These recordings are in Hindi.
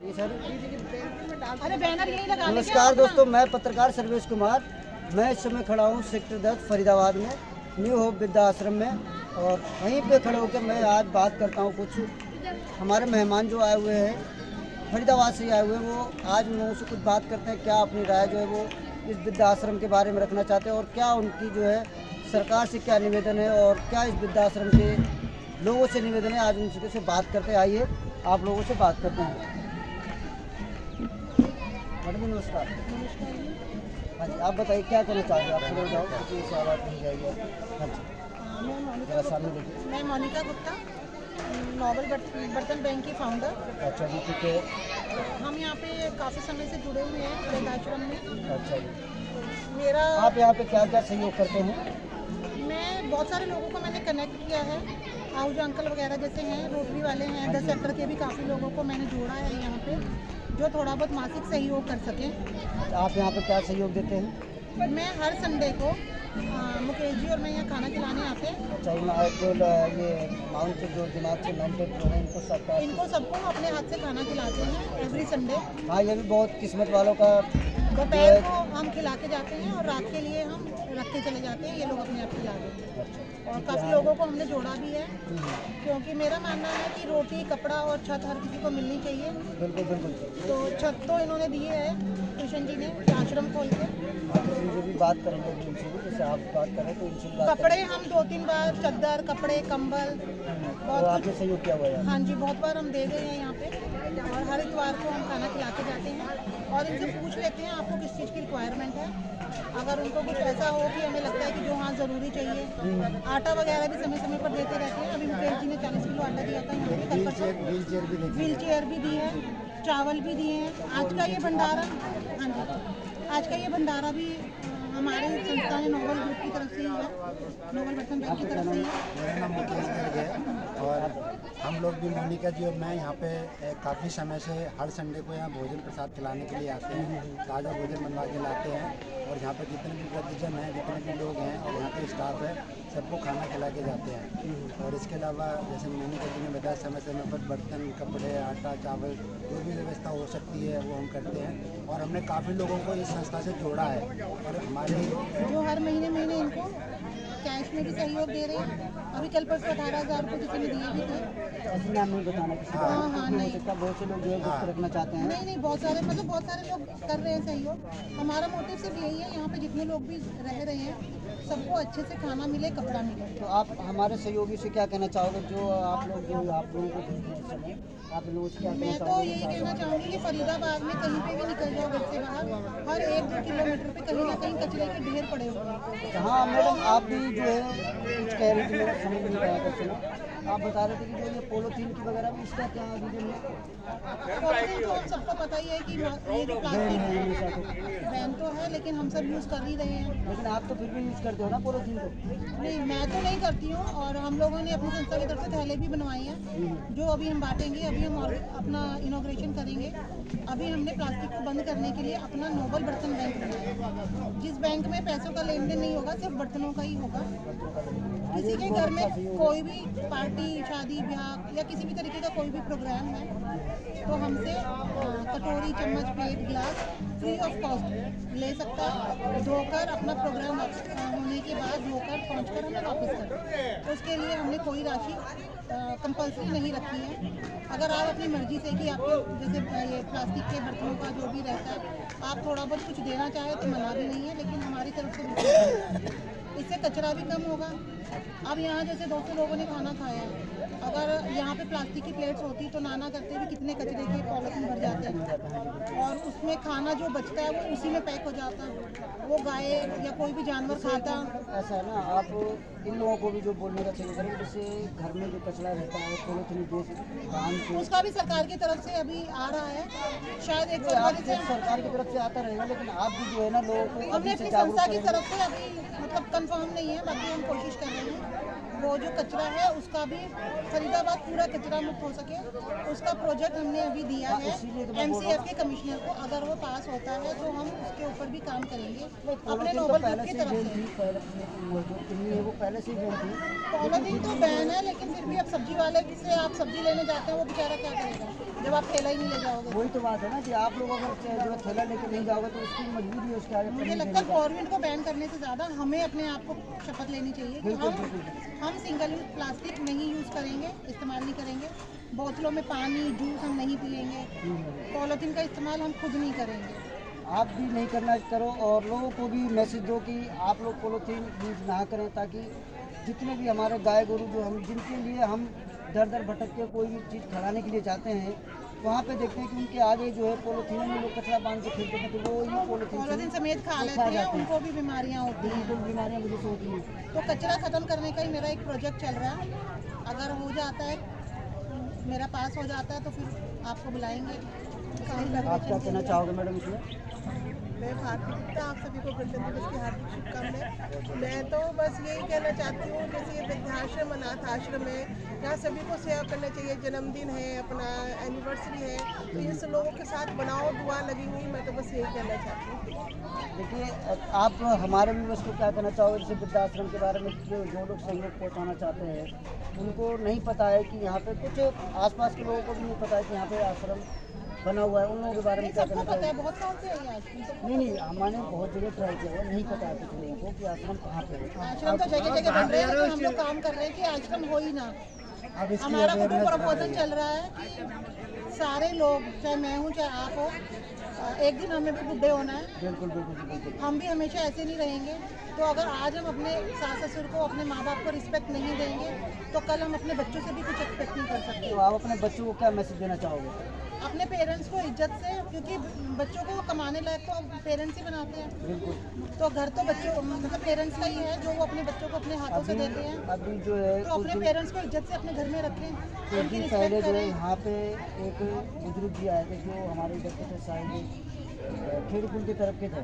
अरे बैनर यही लगा। नमस्कार दोस्तों, मैं पत्रकार सर्वेश कुमार। मैं इस समय खड़ा हूँ सेक्टर 10 फरीदाबाद में, न्यू होप वृद्धा आश्रम में। और वहीं पे खड़े होकर मैं आज बात करता हूँ। कुछ हमारे मेहमान जो आए हुए हैं, फरीदाबाद से आए हुए हैं, वो आज उन लोगों से कुछ बात करते हैं। क्या अपनी राय जो है वो इस वृद्धा आश्रम के बारे में रखना चाहते हैं और क्या उनकी जो है सरकार से क्या निवेदन है और क्या इस वृद्धा आश्रम के लोगों से निवेदन है। आज उनसे बात करते हैं। आइए आप लोगों से बात करते हैं। मैडम जी नमस्कार। हाँ जी, आप बताइए क्या कहना चाहेंगे। आप खड़े हो जाओ क्योंकि इससे आवाज़ नहीं जाएगी। हाँ जी, मैं मोनिका गुप्ता, नोबल बर्तन बैंक की फाउंडर। अच्छा जी, ठीक है। हम यहाँ पे काफ़ी समय से जुड़े हुए हैं वृद्धाश्रम में। अच्छा जी, मेरा आप यहाँ पे क्या क्या सहयोग करते हैं? मैं बहुत सारे लोगों को मैंने कनेक्ट किया है। आहुजा अंकल वगैरह जैसे हैं, रोटरी वाले हैं, 10 सेक्टर के भी काफ़ी लोगों को मैंने जोड़ा है यहाँ पे, जो थोड़ा बहुत मासिक सहयोग कर सकें। आप यहाँ पे क्या सहयोग देते हैं? मैं हर संडे को मुकेश जी और मैं यहाँ खाना खिलाने आते हैं। अच्छा, जो ये माउंट जो दिमाग से मेंटेन लोग हैं इनको सबको अपने हाथ से खाना खिलाते हैं एवरी संडे। हाँ, ये भी बहुत किस्मत वालों का। दोपहर को हम खिला के जाते हैं और रात के लिए हम रख के चले जाते हैं। ये लोग अपने आप खिला देते हैं। और काफ़ी लोगों को हमने जोड़ा भी है, क्योंकि मेरा मानना है कि रोटी, कपड़ा और छत हर किसी को मिलनी चाहिए। बिल्कुल बिल्कुल। तो छत तो इन्होंने दिए है कृष्ण जी ने आश्रम खोल के। इनसे भी बात करेंगे, इनसे भी जैसे आप बात करें तो इनसे भी बात कपड़े हम 2-3 बार चद्दर, कपड़े, कंबल बहुत आपने सहयोग किया हुआ है। हाँ जी, बहुत बार हम दे गए हैं यहाँ पे। और हर इतवार को हम खाना खिला के जाते हैं और इनसे पूछ लेते हैं आपको किस चीज़ की रिक्वायरमेंट है। अगर उनको कुछ ऐसा हो कि हमें लगता है कि जो हाँ ज़रूरी चाहिए, आटा वगैरह भी समय समय पर देते रहते हैं। अभी मुकेश जी ने 40 किलो आटा दिया था यहाँ पे। व्हील चेयर भी दी है, चावल भी दिए हैं। आज का ये भंडारा, हाँ जी, आज का ये भंडारा भी हमारे संस्था ने नोबल ग्रुप की तरफ से ही है, नोबल बर्तन बैंक की तरफ से ही है। मेरा नाम मुकेश गर्ग है और हम लोग भी मोनिका जी और मैं यहाँ पे काफ़ी समय से हर संडे को यहाँ भोजन प्रसाद खिलाने के लिए आते हैं। ताज़ा भोजन बनवा के लाते हैं और यहाँ पे जितने भी वृद्धजन हैं, जितने भी लोग हैं और यहाँ पे स्टाफ है, सबको खाना खिला के जाते हैं। और इसके अलावा जैसे मोनिका जी ने बताया, समय समय पर बर्तन, कपड़े, आटा, चावल जो भी व्यवस्था हो सकती है वो हम करते हैं। और हमने काफ़ी लोगों को इस संस्था से जोड़ा है और हमारे जो हर महीने इनको कैश में भी सहयोग दे रहे हैं। अभी कल परसों 18,000 रुपये किसी ने दिए भी थे। ऐसे नाम नहीं बताना किसी को। हाँ नहीं, बहुत से लोग जो है गुप्त रखना चाहते हैं। नहीं बहुत सारे, मतलब बहुत सारे लोग कर रहे हैं सहयोग। हमारा मोटिव सिर्फ यही है, यहाँ पे जितने लोग भी रह रहे हैं सबको अच्छे से खाना मिले, कपड़ा मिले। तो आप हमारे सहयोगी से क्या कहना चाहोगे? जो आप लोग जो आप लोगों को भेज रहे हैं इस समय, आप लोगों से क्या कहना मैं तो चाहोगे? यही कहना चाहूँगी कि फरीदाबाद में कहीं पे भी निकल जाओ घर से बाहर, हर 1-2 किलोमीटर पे कहीं ना कहीं कचरे के ढेर पड़े हुए हैं। हाँ मैडम, आप भी जो है कुछ कह रही थी, मेरा समझ नहीं पाया क्वेश्चन। आप बता रहे थे कि जो ये पोलोथीन की वगैरह भी इसका क्या रीजन है? पॉलीथीन तो हम सबको पता ही है कि ये जो प्लास्टिक बैन तो है, लेकिन हम सब यूज़ कर ही रहे हैं। लेकिन आप तो फिर भी यूज़ करते हो ना पोलोथीन को? नहीं, मैं तो नहीं करती हूँ। और हम लोगों ने अपनी संस्था की तरफ से थैले भी बनवाए हैं, जो अभी हम बांटेंगे। अभी हम अपना इनॉग्रेशन करेंगे। अभी हमने प्लास्टिक को बंद करने के लिए अपना नोबल बर्तन बैंक बनाया, जिस बैंक में पैसों का लेन देन नहीं होगा, सिर्फ बर्तनों का ही होगा। किसी के घर में कोई भी पार्टी, शादी, ब्याह या किसी भी तरीके का कोई भी प्रोग्राम है तो हमसे कटोरी, चम्मच, प्लेट, गिलास फ्री ऑफ कॉस्ट ले सकता है। धोकर अपना प्रोग्राम होने के बाद धोकर पहुंचकर हमें वापस कर, तो उसके लिए हमने कोई राशि कंपल्सरी नहीं रखी है। अगर आप अपनी मर्जी से कि आपके जैसे ये प्लास्टिक के बर्तनों का जो भी रहता है, आप थोड़ा बहुत कुछ देना चाहें तो मना भी नहीं है, लेकिन हमारी तरफ से इससे कचरा भी कम होगा। अब यहाँ जैसे 200 लोगों ने खाना खाया है, अगर यहाँ पे प्लास्टिक की प्लेट्स होती तो नाना करते भी कितने कचरे के पॉलिथीन भर जाते हैं और उसमें खाना जो बचता है वो उसी में पैक हो जाता, वो गाय या कोई भी जानवर खाता। ऐसा है ना, आप इन लोगों को भी जो बोलने का चाहिए करें, जैसे घर में जो कचरा रहता है पोलोथीन बेच उसका भी सरकार की तरफ से अभी आ रहा है, शायद 1 फरवरी से सरकार की तरफ से आता रहेगा। लेकिन आप भी जो है ना लोगों को हमने अपनी संस्था की तरफ से अभी मतलब कंफर्म नहीं है, बाकी हम कोशिश कर रहे हैं वो जो कचरा है उसका भी फरीदाबाद पूरा कचरा मुक्त हो सके। उसका प्रोजेक्ट हमने अभी दिया है MCF के कमिश्नर को। अगर वो पास होता है तो हम उसके ऊपर भी काम करेंगे अपने नोबल ग्रुप की तरफ से। वो पहले से ही बैन थी। पॉलिथीन तो बैन है, लेकिन फिर भी अब सब्जी वाले से आप सब्जी लेने जाते हैं, वो बेचारा क्या करेगा? जब आप थैला ही नहीं ले जाओगे। वही तो बात है ना कि आप लोग अगर जो है थैला लेके नहीं जाओगे तो उसकी मजबूरी है उसके आगे मुझे लगता है गवर्नमेंट को बैन करने से ज़्यादा हमें अपने आप को शपथ लेनी चाहिए कि हम सिंगल यूज प्लास्टिक नहीं यूज़ करेंगे, इस्तेमाल नहीं करेंगे। बोतलों में पानी जूस हम नहीं पिएंगे, पॉलीथीन का इस्तेमाल हम खुद नहीं करेंगे। आप भी नहीं करना करो और लोगों को भी मैसेज दो कि आप लोग पॉलीथीन यूज ना करें, ताकि जितने भी हमारे गाय गोरू जो हम जिनके लिए हम दर दर भटक के कोई भी चीज़ खिलाने के लिए जाते हैं, वहाँ पे देखते हैं कि उनके आगे जो है पॉलीथीन में लोग कचरा बांध के फेंकते हैं, तो वो ही पॉलीथीन समेत खा लेते हैं, उनको भी बीमारियाँ होती हैं। उनको बीमारियाँ वजह से होती हैं। तो कचरा ख़त्म करने का ही मेरा एक प्रोजेक्ट चल रहा है। अगर हो जाता है, मेरा पास हो जाता है, तो फिर आपको बुलाएंगे। आप क्या कहना चाहोगे मैडम इसमें? मैं भारतीय जनता आप सभी को गणतंत्र दिवस की हार्दिक शुभकामनाएं। मैं तो बस यही कहना चाहती हूँ, जैसे ये वृद्धाश्रम अनाथ आश्रम है, यहाँ सभी को सेवा करना चाहिए। जन्मदिन है, अपना एनिवर्सरी है, तो इन सब लोगों के साथ बनाओ दुआ लगी हुई। मैं तो बस यही कहना चाहती हूँ। देखिए, आप हमारे व्यूअर्स को क्या कहना चाहोगे जैसे वृद्धाश्रम के बारे में? जो लोग सहयोग पहुँचाना चाहते हैं उनको नहीं पता है कि यहाँ पे कुछ आसपास के लोगों को भी नहीं पता है कि यहाँ पे आश्रम बना हुआ है, उन लोगों के बारे में क्या कहना सबको पता है, चाहिए? बहुत साल से है ये आश्रम। नहीं, हमने बहुत जगह ट्राई किया है, नहीं पता है कुछ लोगों को कि आश्रम कहाँ पे है। आश्रम तो जगह जगह बन रहे हैं, लेकिन हम लोग काम कर रहे हैं कि आश्रम हो ही ना। अब इसकी हमारा खुद awareness प्रपोजल चल रहा है कि सारे लोग, चाहे मैं हूँ चाहे आप हो, एक दिन हमें भी बुढ़े होना है। बिल्कुल बिल्कुल बिल्कुल। हम भी हमेशा ऐसे नहीं रहेंगे। तो अगर आज हम अपने सास ससुर को, अपने माँ बाप को रिस्पेक्ट नहीं देंगे, तो कल हम अपने बच्चों से भी कुछ एक्सपेक्ट नहीं कर सकते। तो आप अपने बच्चों को क्या मैसेज देना चाहोगे? अपने पेरेंट्स को इज्जत से, क्योंकि बच्चों को कमाने लायक तो पेरेंट्स ही बनाते हैं। बिल्कुल। तो घर तो बच्चों मतलब पेरेंट्स का ही है, जो वो अपने बच्चों को अपने हाथों से देते हैं। अभी जो है तो अपने पेरेंट्स को इज्जत से अपने घर में रखें, कुछ उनकी दिन पहले रिस्पेक्ट जो है करें। यहाँ पे एक बुजुर्ग जी आए थे जो हमारे इधर के थे, शायद खेड़पुर की तरफ के थे।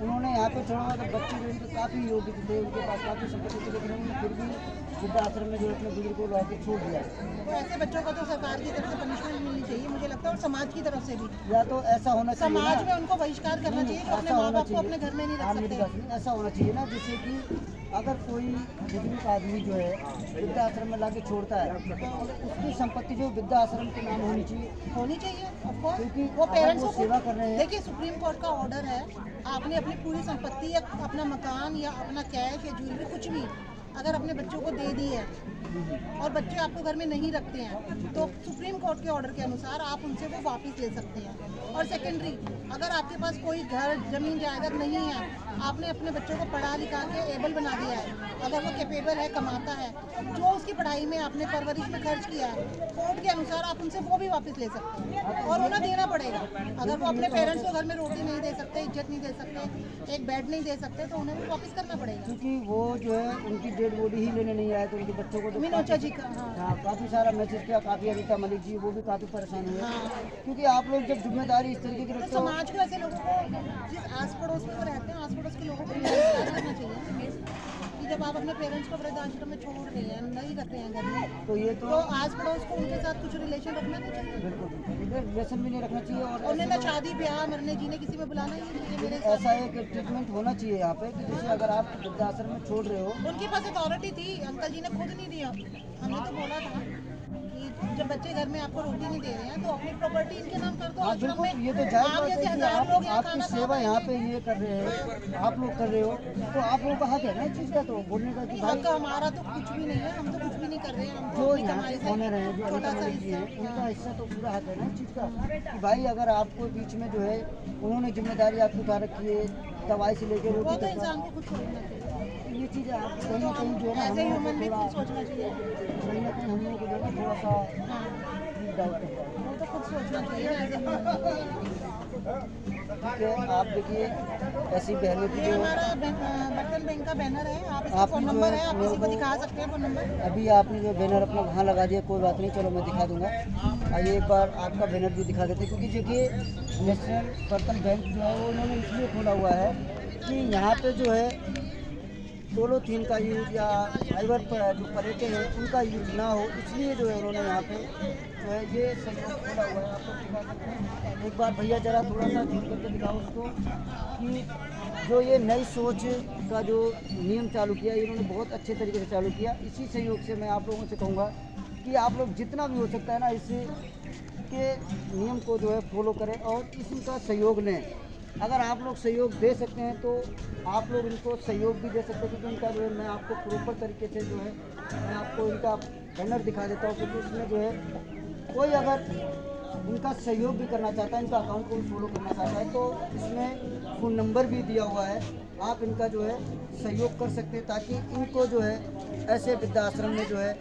उन्होंने यहाँ पे छोड़ा तो बच्चे जो उनके काफ़ी योग्य थे, उनके पास काफ़ी संपत्ति थी, लेकिन उन्होंने फिर भी वृद्धाश्रम में जो अपने बुजुर्ग को ला के छोड़ दिया। तो ऐसे बच्चों को तो सरकार की तरफ से पनिशमेंट मिलनी चाहिए, मुझे लगता है, और समाज की तरफ से भी। या तो ऐसा होना चाहिए समाज ना, में उनको बहिष्कार करना चाहिए कि अपने माँ बाप को अपने घर में नहीं रख सकते। ऐसा होना चाहिए ना, जिससे कि अगर कोई बुजुर्ग आदमी जो है वृद्धाश्रम में ला के छोड़ता है तो उसकी संपत्ति जो वृद्धाश्रम के नाम होनी चाहिए, ऑफ कोर्स। क्योंकि वो अगर पेरेंट्स वो को सेवा कर रहे हैं। देखिए, सुप्रीम कोर्ट का ऑर्डर है, आपने अपनी पूरी संपत्ति या अपना मकान या अपना कैश या ज्वेलरी कुछ भी अगर अपने बच्चों को दे दी है और बच्चे आपको घर में नहीं रखते हैं, तो सुप्रीम कोर्ट के ऑर्डर के अनुसार आप उनसे वो वापस ले सकते हैं। और सेकेंडरी, अगर आपके पास कोई घर जमीन जायदाद नहीं है, आपने अपने बच्चों को पढ़ा लिखा के एबल बना दिया है, अगर वो कैपेबल है, कमाता है, जो उसकी पढ़ाई में आपने परवरिश में खर्च किया है, कोर्ट के अनुसार आप उनसे वो भी वापस ले सकते हैं और उन्हें देना पड़ेगा। अगर वो अपने पेरेंट्स को घर में रोटी नहीं दे सकते, इज्जत नहीं दे सकते, एक बेड नहीं दे सकते, तो उन्हें भी वापस करना पड़ेगा। क्योंकि वो जो है उनकी डेड बॉडी ही लेने नहीं आए, तो उनके बच्चों को तो मीनोचा जी का, हाँ, काफ़ी सारा मैसेज किया, काफ़ी अनीता मलिक जी वो भी काफ़ी परेशान हुए। क्योंकि आप लोग जब जिम्मेदारी इस तरीके की तो रखते हो, समाज को ऐसे लोगों को, जिस आस पड़ोस में वो रहते हैं, आस पड़ोस के लोगों को भी एहसास करना चाहिए कि जब आप अपने पेरेंट्स को वृद्धाश्रम में छोड़ रहे हैं, नहीं रख रहे हैं घर में, तो ये तो आस पड़ोस को उनके साथ कुछ रिलेशन रखना नहीं चाहिए। बिल्कुल इधर रिलेशन भी नहीं रखना चाहिए। और उन्हें ना शादी ब्याह मरने जीने किसी में बुलाना ही नहीं चाहिए मेरे हिसाब ऐसा एक ट्रीटमेंट होना चाहिए यहाँ पे कि जैसे अगर आप वृद्धाश्रम में छोड़ रहे हो, से। उनके पास अथॉरिटी थी, अंकल जी ने खुद नहीं दिया। हमने तो बोला था कि जब बच्चे घर में आपको रोटी नहीं दे रहे हैं, तो अपनी प्रॉपर्टी इनके नाम कर दो। हाँ आश्रम बिल्कुल, में ये तो जायज़ आप बात जैसे है कि हजार लोग यहाँ आपकी खाना सेवा खा यहाँ रहे पे ये कर रहे हैं, आप लोग कर रहे हो, तो आप लोगों का हक है ना इस चीज़ का तो बोलने का कि हैं। भाई हक हमारा तो कुछ भी नहीं है, हम तो कुछ भी नहीं कर रहे हैं। हम तो जो अपनी यहाँ कमाई के से ओनर हैं, जो छोटा अनीता सा मलिक जी हैं, हिस्सा, उनका हिस्सा तो पूरा हक है ना इस चीज़ का कि भाई अगर आपको बीच में जो है उन्होंने जिम्मेदारी आपकी उठा रखी है, दवाई से लेकर वो रोटी तो तक का, इंसान को खुद सोचना चाहिए। ये चीज़ें आप कहीं ना कहीं जो है ना एज ए हम लोगों ह्यूमन को भी थोड़ा खुद सोचना चाहिए। कहीं ना कहीं हम लोगों को जो है ना थोड़ा सा हाँ, डाउट करता है। वो तो खुद सोचना चाहिए एज ए ठीक है, आप देखिए ऐसी बहनों की ये जो हमारा बर्तन बैंक का बैनर है, आप इसका आप फोन जो नंबर है है, आप मेरे किसी को को- दिखा सकते हैं फोन नंबर। अभी आपने जो बैनर अपना वहाँ लगा दिया, कोई बात नहीं, चलो मैं दिखा दूंगा। आइए एक बार आपका बैनर भी दिखा देते हैं, क्योंकि देखिए नेशनल बर्तन बैंक जो है वो उन्होंने इसलिए खोला हुआ है कि यहाँ पे जो है पॉलीथीन का यूज या फाइबर पर जो प्लेटें हैं उनका यूज ना हो, इसलिए जो है उन्होंने यहाँ पे जो है ये सहयोग खोला हुआ है। आप लोग दिखा सकते हैं, एक बार भैया जरा थोड़ा सा झूठ करके दिखाओ उसको कि जो ये नई सोच का जो नियम चालू किया है, इन्होंने बहुत अच्छे तरीके से चालू किया। इसी सहयोग से मैं आप लोगों से कहूँगा कि आप लोग जितना भी हो सकता है ना, इस इनके नियम को जो है फॉलो करें और इनका सहयोग लें। अगर आप लोग सहयोग दे सकते हैं तो आप लोग इनको सहयोग भी दे सकते हैं, क्योंकि इनका जो है मैं आपको प्रॉपर तरीके से जो है मैं आपको इनका बैनर दिखा देता हूँ, क्योंकि इसमें जो है कोई अगर इनका सहयोग भी करना चाहता है, इनका अकाउंट को भी फॉलो करना चाहता है, तो इसमें फ़ोन नंबर भी दिया हुआ है, आप इनका जो है सहयोग कर सकते हैं, ताकि इनको जो है ऐसे वृद्धाश्रम में जो है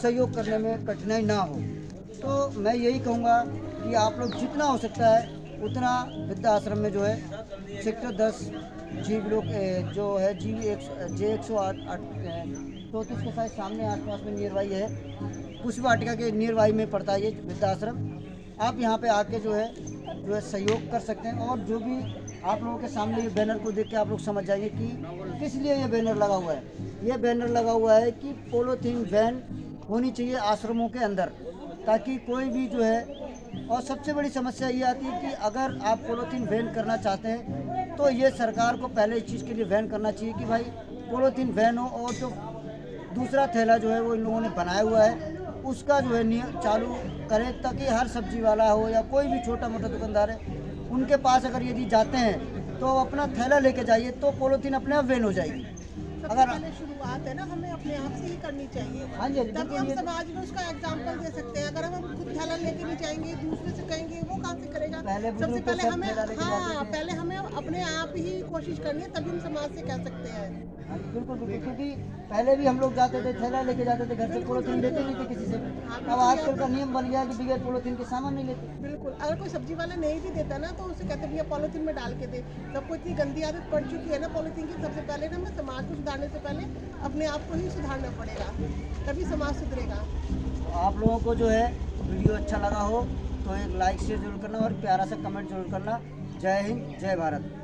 सहयोग करने में कठिनाई ना हो। तो मैं यही कहूँगा कि आप लोग जितना हो सकता है उतना वृद्धाश्रम में जो है सेक्टर 10 जी ब्लॉक जो है J108 34 के साथ सामने आसपास में नियर बाई है, पुष्प वाटिका के नियर बाई में पड़ता है ये वृद्धाश्रम। आप यहाँ पे आके जो है सहयोग कर सकते हैं। और जो भी आप लोगों के सामने ये बैनर को देख के आप लोग समझ जाएंगे कि किस लिए ये बैनर लगा हुआ है। ये बैनर लगा हुआ है कि पॉलीथीन बैन होनी चाहिए आश्रमों के अंदर, ताकि कोई भी जो है, और सबसे बड़ी समस्या ये आती है कि अगर आप पॉलीथीन बैन करना चाहते हैं तो ये सरकार को पहले इस चीज़ के लिए बैन करना चाहिए कि भाई पॉलीथीन बैन हो, और जो दूसरा थैला जो है वो इन लोगों ने बनाया हुआ है उसका जो है नियम चालू करें, ताकि हर सब्जी वाला हो या कोई भी छोटा मोटा दुकानदार है उनके पास अगर यदि जाते हैं तो अपना थैला लेके जाइए तो पॉलीथीन अपने आप बैन हो जाएगी। सबसे पहले शुरुआत है ना, हमें अपने आप से ही करनी चाहिए। हाँ जी, तभी हम समाज में उसका एग्जाम्पल दे सकते हैं। अगर हम खुद थैला लेके नहीं जाएंगे, दूसरे से कहेंगे, वो कहाँ से करेगा? सबसे पहले हमें पहले हमें अपने आप ही कोशिश करनी है, तभी हम समाज से कह सकते हैं। हाँ बिल्कुल बिल्कुल, क्योंकि पहले भी हम लोग जाते थे थैला लेके जाते थे घर से, पॉलीथीन लेते नहीं थे किसी से। अब आजकल का नियम बन गया कि बगैर पॉलीथीन के सामान नहीं लेते। बिल्कुल, अगर कोई सब्जी वाला नहीं भी देता ना तो उसे कहते भैया पॉलीथीन में डाल के दे। सबको इतनी गंदी आदत पड़ चुकी है ना पॉलीथीन की। सबसे पहले ना हमें समाज को सुधारने से पहले अपने आप को ही सुधारना पड़ेगा, तभी समाज सुधरेगा। तो आप लोगों को जो है वीडियो अच्छा लगा हो तो एक लाइक शेयर जरूर करना और प्यारा सा कमेंट जरूर करना। जय हिंद, जय भारत।